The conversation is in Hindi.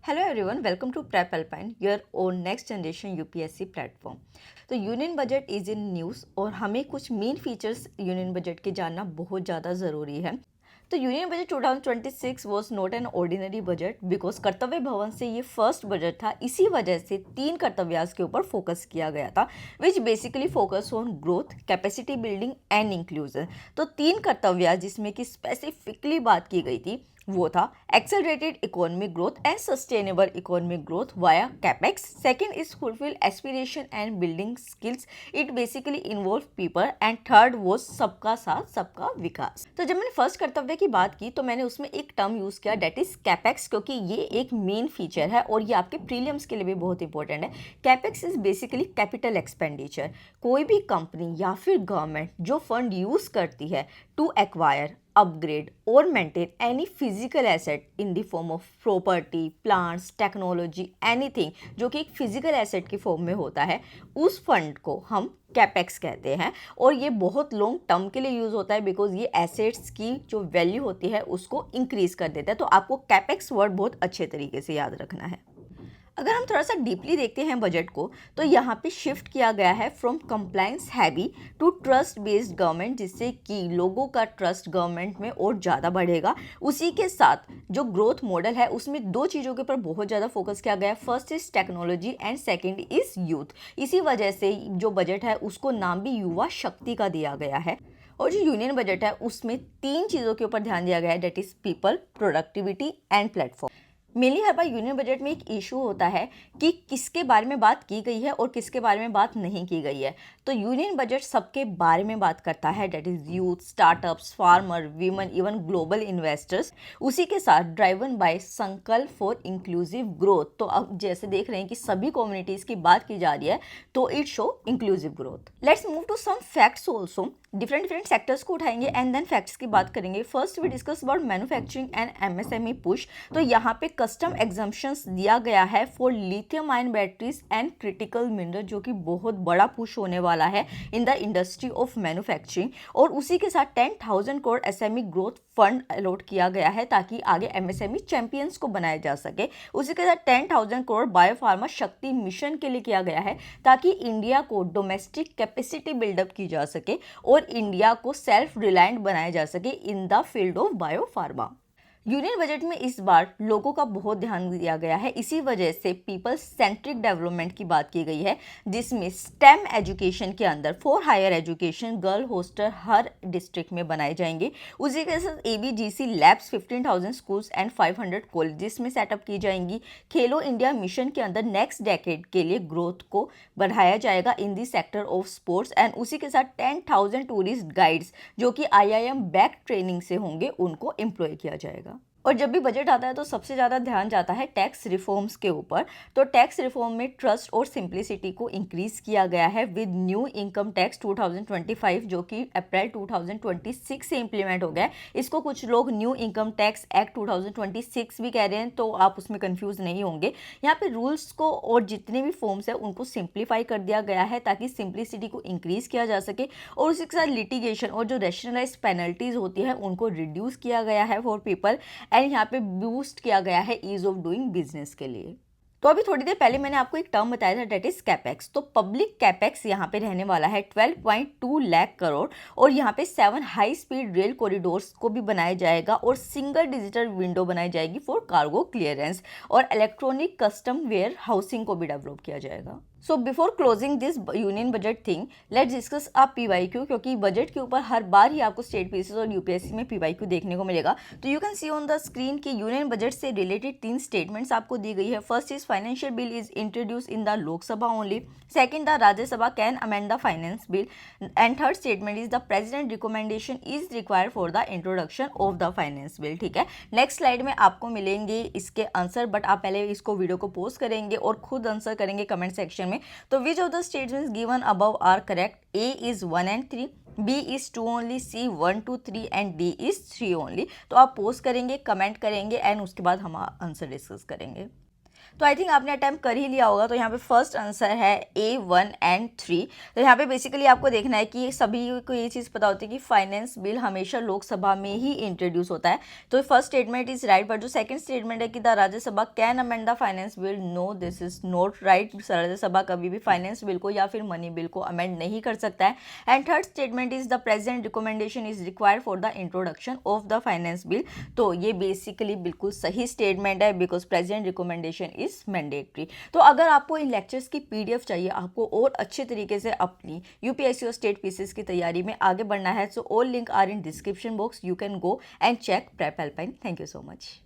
Hello everyone, welcome to Prep Alpine, your own next generation UPSC platform. तो union budget is in news और हमें कुछ मेन फीचर्स यूनियन बजट के जानना बहुत ज़्यादा ज़रूरी है। तो union budget 2026 was not an ordinary budget because कर्तव्य भवन से ये फर्स्ट बजट था। इसी वजह से तीन कर्तव्यास के ऊपर फोकस किया गया था, which basically focus on growth, capacity building and inclusion. तो तीन कर्तव्यास जिसमें कि स्पेसिफिकली बात की गई थी वो था accelerated economic growth and sustainable economic growth via capex. Second is fulfil aspiration and building skills, it basically involve people. And third वो सबका साथ सबका विकास। तो जब मैंने फर्स्ट कर्तव्य की बात की तो मैंने उसमें एक टर्म यूज किया, डेट इज कैपेक्स, क्योंकि ये एक मेन फीचर है और ये आपके प्रीलिम्स के लिए भी बहुत इंपॉर्टेंट है। Capex is basically capital expenditure. कोई भी कंपनी या फिर गवर्नमेंट जो फंड यूज करती है to acquire, upgrade or maintain any physical asset in the form of property, plants, technology, anything जो कि एक physical asset की फॉर्म में होता है, उस फंड को हम कैपेक्स कहते हैं। और ये बहुत लॉन्ग टर्म के लिए यूज़ होता है बिकॉज ये एसेट्स की जो वैल्यू होती है उसको इंक्रीज कर देता है। तो आपको कैपेक्स वर्ड बहुत अच्छे तरीके से याद रखना है। अगर हम थोड़ा सा डीपली देखते हैं बजट को तो यहाँ पे शिफ्ट किया गया है from compliance heavy to trust based government, जिससे कि लोगों का ट्रस्ट गवर्नमेंट में और ज़्यादा बढ़ेगा। उसी के साथ जो ग्रोथ मॉडल है उसमें दो चीज़ों के ऊपर बहुत ज़्यादा फोकस किया गया है, first is technology and second is youth. इसी वजह से जो बजट है उसको नाम भी युवा शक्ति का दिया गया है। और जो यूनियन बजट है उसमें तीन चीज़ों के ऊपर ध्यान दिया गया है, that is people, productivity and platform. Mainly हर बार यूनियन बजट में एक इशू होता है कि किसके बारे में बात की गई है और किसके बारे में बात नहीं की गई है। तो यूनियन बजट सबके बारे में बात करता है, that is youth, startups, farmer, women, even global investors. उसी के साथ driven by sankalp for inclusive growth. तो अब जैसे देख रहे हैं कि सभी कम्युनिटीज़ की बात की जा रही है तो it show inclusive growth. Let's move to some facts also. Different sectors को उठाएंगे एंड देन फैक्ट्स की बात करेंगे। First we discuss about manufacturing and MSME push. तो यहाँ पे कस्टम एग्जम्पशंस दिया गया है for lithium ion batteries and critical mineral, जो कि बहुत बड़ा पुश होने वाला है in the industry of manufacturing. और उसी के साथ 10,000 crore SME growth fund allot किया गया है ताकि आगे एमएसएमई चैंपियंस को बनाया जा सके। उसी के साथ 10,000 करोड़ बायोफार्मा शक्ति मिशन के लिए किया गया है ताकि इंडिया को डोमेस्टिक कैपेसिटी बिल्डअप की जा सके और इंडिया को सेल्फ रिलायंट बनाया जा सके in the field of biopharma. Union budget में इस बार लोगों का बहुत ध्यान दिया गया है, इसी वजह से पीपल सेंट्रिक डेवलपमेंट की बात की गई है, जिसमें स्टेम एजुकेशन के अंदर for higher education girl hostel हर डिस्ट्रिक्ट में बनाए जाएंगे। उसी के साथ ABGC labs 15,000 schools and 500 colleges में सेटअप की जाएंगी। खेलो इंडिया मिशन के अंदर नेक्स्ट डेकेड के लिए ग्रोथ को बढ़ाया जाएगा इन दी सेक्टर ऑफ स्पोर्ट्स। एंड उसी के साथ 10,000 टूरिस्ट गाइड्स जो कि आईआईएम बैक ट्रेनिंग से होंगे उनको एम्प्लॉय किया जाएगा। और जब भी बजट आता है तो सबसे ज़्यादा ध्यान जाता है टैक्स रिफॉर्म्स के ऊपर। तो टैक्स रिफॉर्म में ट्रस्ट और सिंप्लिसिटी को इंक्रीज किया गया है विद न्यू इनकम टैक्स 2025 जो कि अप्रैल 2026 से इंप्लीमेंट हो गया है। इसको कुछ लोग न्यू इनकम टैक्स एक्ट 2026 भी कह रहे हैं, तो आप उसमें कंफ्यूज नहीं होंगे। यहाँ पे रूल्स को और जितने भी फॉर्म्स है उनको सिंप्लीफाई कर दिया गया है ताकि सिंप्लिसिटी को इंक्रीज किया जा सके। और उसी के साथ लिटिगेशन और जो रैशनलाइज्ड पेनल्टीज होती है उनको रिड्यूस किया गया है फॉर पीपल। एंड यहाँ पे बूस्ट किया गया है ईज ऑफ डूइंग बिजनेस के लिए। तो अभी थोड़ी देर पहले मैंने आपको एक टर्म बताया था, डेट इज कैपेक्स। तो पब्लिक कैपेक्स यहाँ पे रहने वाला है 12.2 लाख करोड़। और यहाँ पे 7 हाई स्पीड रेल कॉरिडोर्स को भी बनाया जाएगा और सिंगल डिजिटल विंडो बनाई जाएगी फॉर कार्गो क्लियरेंस। और इलेक्ट्रॉनिक कस्टम वेयर हाउसिंग को भी डेवलप किया जाएगा। So before closing this union budget thing let's discuss आप पीवाईक्यू, क्योंकि बजट के ऊपर हर बार ही आपको स्टेट पीसीएस और यूपीएससी में पीवाईक्यू देखने को मिलेगा। तो you can see on the screen कि यूनियन बजट से रिलेटेड तीन स्टेटमेंट्स आपको दी गई है। First is financial bill is introduce in the Lok Sabha only. Second, the Rajya Sabha can amend the finance bill. And third statement is the president recommendation is required for the introduction of the finance bill. ठीक है, नेक्स्ट स्लाइड में आपको मिलेंगे इसके आंसर, बट आप पहले इसको वीडियो को पोस्ट करेंगे और खुद आंसर करेंगे कमेंट सेक्शन में। तो which of the statements given above are correct? A is 1 and 3, B is 2 only, C 1 2 3 and D is 3 only। तो आप पोस्ट करेंगे, कमेंट करेंगे एंड उसके बाद हम आंसर डिस्कस करेंगे। तो आई थिंक आपने अटैम्प्ट कर ही लिया होगा। तो यहाँ पे फर्स्ट आंसर है A1 एंड 3। तो यहाँ पे बेसिकली आपको देखना है कि सभी को ये चीज़ पता होती है कि फाइनेंस बिल हमेशा लोकसभा में ही इंट्रोड्यूस होता है। तो first statement is right, but जो सेकंड स्टेटमेंट है कि the Rajya Sabha can amend the finance bill, no this is not right. Rajya Sabha कभी भी फाइनेंस बिल को या फिर मनी बिल को अमेंड नहीं कर सकता है। And third statement is the present recommendation is required for the introduction of the finance bill. तो ये बेसिकली बिल्कुल सही स्टेटमेंट है, because present recommendation is mandatory. तो अगर आपको इन लेक्चर्स की PDF चाहिए, आपको और अच्छे तरीके से अपनी UPSC और स्टेट पीसीएस की तैयारी में आगे बढ़ना है, so all link are in description box, you can go and check prep helpline. Thank you so much.